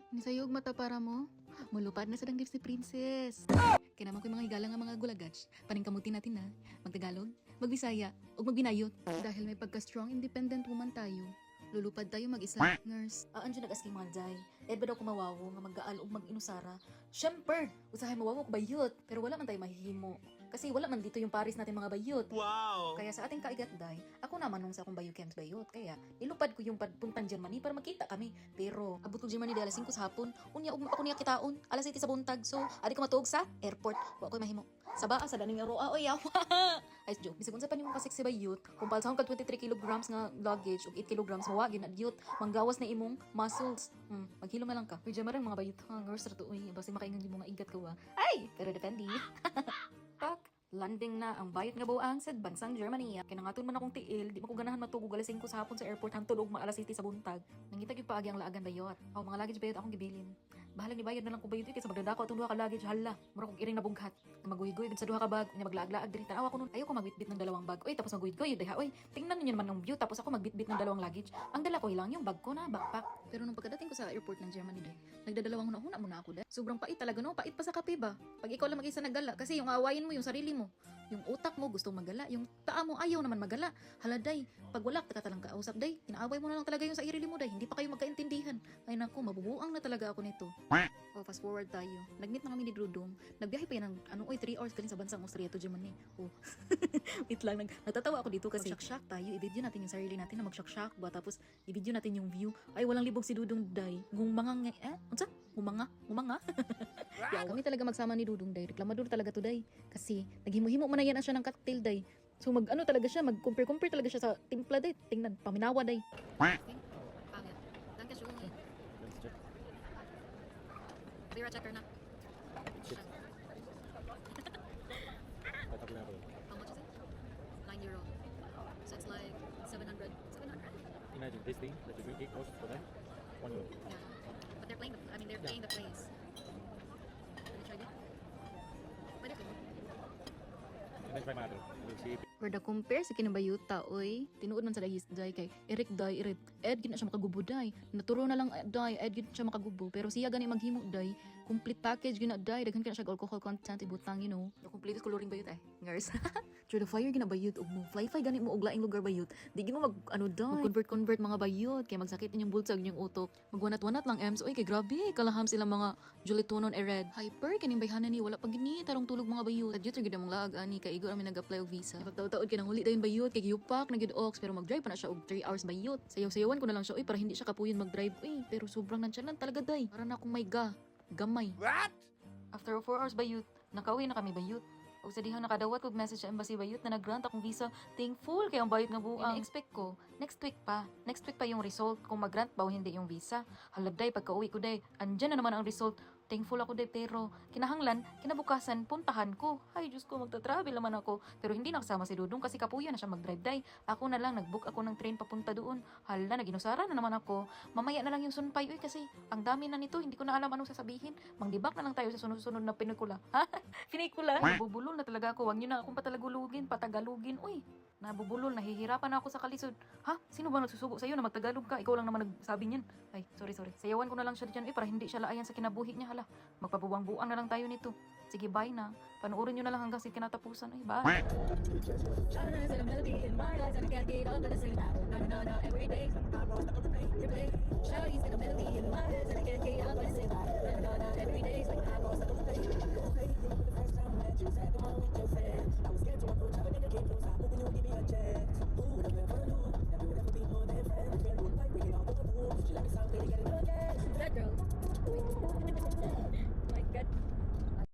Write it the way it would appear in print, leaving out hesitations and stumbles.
Nisayog mata para mo. Mulupad na sa dangdip si Princess. Kaya naman ko yung mga higala nga mga gulagats. Paningkamutin natin na. Magtagalog, magbisaya, o magbinayot. Dahil may pagka-strong independent woman tayo. Lulupad tayo mag-isa, nurse. Andiyo nag-asking mga day. Edba daw kumawawo nga mag-gaal o mag-inusara. Siyempre, usahay mawawo ko bayot. Pero wala man tayo mahihimo. Kasi wala man dito yung paris natin mga bayot. Wow! Kaya sa ating kaigat day, ako naman nung sa akong biochems bayot. Kaya nilupad ko yung puntang Germany para makita kami. Pero abot ko Germany dahil alas 5 sa hapon. Unya ugma ako niya kitaon. Alas 7 sa buntag. So, adi ko matuog sa airport. Wa ko'y mahimo. Sa baa, sa daning aroa. Oy, yawa! Ay, joke. Bisag unsa pa nimo kasiksi bayot. Kung palsahon kag 23 kilograms nga luggage ug 8 kilograms mawagin na diyot. Manggawas na imong muscles. Maghilom na lang ka. Uy, jamarang mga bayot. Hangers ra to. Uy, basi makaingon yung mga igat ko ba. Ay! Pero depende. Tak, landing na ang bayot nga buang sa bansang Germany. Kinangaton man akong tiil, di man ko ganahan matugog alas 5 sa hapon sa airport hang tulog ma alas 7 sa buntag. Nangita gyud paagi ang laagan bayot. Aw mga luggage bayot akong gibilin. Bahalang ni bayad na lang ko bayot kaysa magdadako atong duha ka luggage hala. Mura kog iring nabughat. Maguhigoy sa duha ka bag, nya maglaag-laag diri tanaw ako nun. Ayoko magbitbit ng dalawang bag. Oy tapos maguhigoy diha. Oy, tingnan niyo naman ng view tapos ako magbitbit ng dalawang luggage. Ang dala ko lang yung bag ko na backpack. Pero nung pagkadating ko sa airport ng Germany day, nagdadalawang huna muna ako day. Sobrang pait talaga no, pait pa sa kape ba? Pag ikaw lang mag-isa naggala, kasi yung awayin mo yung sarili mo. Yung utak mo gustong magala, yung paa mo ayaw naman magala. Hala day, pag wala ka talang kausap day, inaaway mo na lang talaga yung sa sarili mo day. Hindi pa kayo magkaintindihan. Ay naku, mabubuang na talaga ako nito. Oh, fast forward tayo. Nag-meet na kami ni Dudong. Nagbiyahe pa yan ng 3 hours galing sa bansang Austria to Germany. Oh. Wait lang, natatawa ako dito kasi mag-shock tayo. I-video natin yung sarili natin na mag-shock ba tapos i-video natin yung view. Ay, walang libog si Dudong day. Gumanga unsa? Gumanga. Kami talaga magsama ni Dudong day. Reklamador talaga to day. Kasi naghimo-himo man na yan siya ng cocktail day. So mag-ano talaga siya, mag-compare talaga siya sa timpla day. Tingnan, paminawa day. Pangit. Danke schön. Vera checker na. How much is it? €9. So it's like 700. 700? Imagine this thing that you drink it costs for them €1. Yeah. But they're playing they're playing the place. Can you try it? Pwede ko. And then try my other. We'll see if For the compare sa kinabayuta, oy, tinuod man sa dahis day kay Eric day, Ed gina siya makagubo day. Naturo na lang day, Ed gina siya makagubo. Pero siya gani maghimo day, complete package gina day, daghan kana siya alcohol content ibutang, you know. The complete coloring bayut ay, ngars. Through the fire gina bayut og mo. Fly gani mo og laing lugar bayut. Di mo mag ano day, convert mga bayut kay magsakit inyong bulsag inyong utok. Magwanat-wanat lang ems, oy kay grabe, kalaham sila mga Julitonon e Red. Hyper kaning bayhanan ni wala pag gini tarong tulog mga bayut. Adjut gyud mong laag ani kay igo ami nag-apply og visa. Taud ka nang huli dayon bayot kay giupak nagyud ox pero mag-drive pa na siya og 3 hours bayot. Sayaw-sayawan ko na lang siya para hindi siya kapuyon mag-drive. Pero sobrang nantsalan talaga day. Para na akong may gamay. What? After 4 hours bayut, nakauwi na kami bayut. Og sa dihang nakadawat kog message sa embassy bayut na nag-grant akong visa. Thankful kay ang bayot nga buang. Expect ko next week pa yung result kung mag-grant ba o hindi yung visa. Halabday pagka-uwi ko day, andyan na naman ang result. Thankful ako day pero kinahanglan kinabukasan puntahan ko. Ay Diyos ko, magta-travel naman ako. Pero hindi nakasama si Dudong kasi kapuya na siya mag-drive day. Ako na lang nag-book ako ng train papunta doon. Hala, naginusara na naman ako. Mamaya na lang yung sunpay kasi ang dami na nito, hindi ko na alam anong sasabihin. Mangdibak na lang tayo sa sunod-sunod na pinikula. Ha? Pinikula? Nabubulol na talaga ako. Huwag nyo na akong patagalugin. Uy, nabubulol, nahihirapan na ako sa kalisod. Ha? Sino ba nagsusugo sa'yo na magtagalog ka? Ikaw lang naman nagsabi niyan. Ay, sorry. Sayawan ko na lang siya dyan para hindi siya laayan sa kinabuhi niya. Hala, magpabuwang-buwang na lang tayo nito. Sige, bye na. Panoorin nyo na lang hanggang sa kinatapusan. Ay, bye. Shawty's in the melody in my head, and I can't get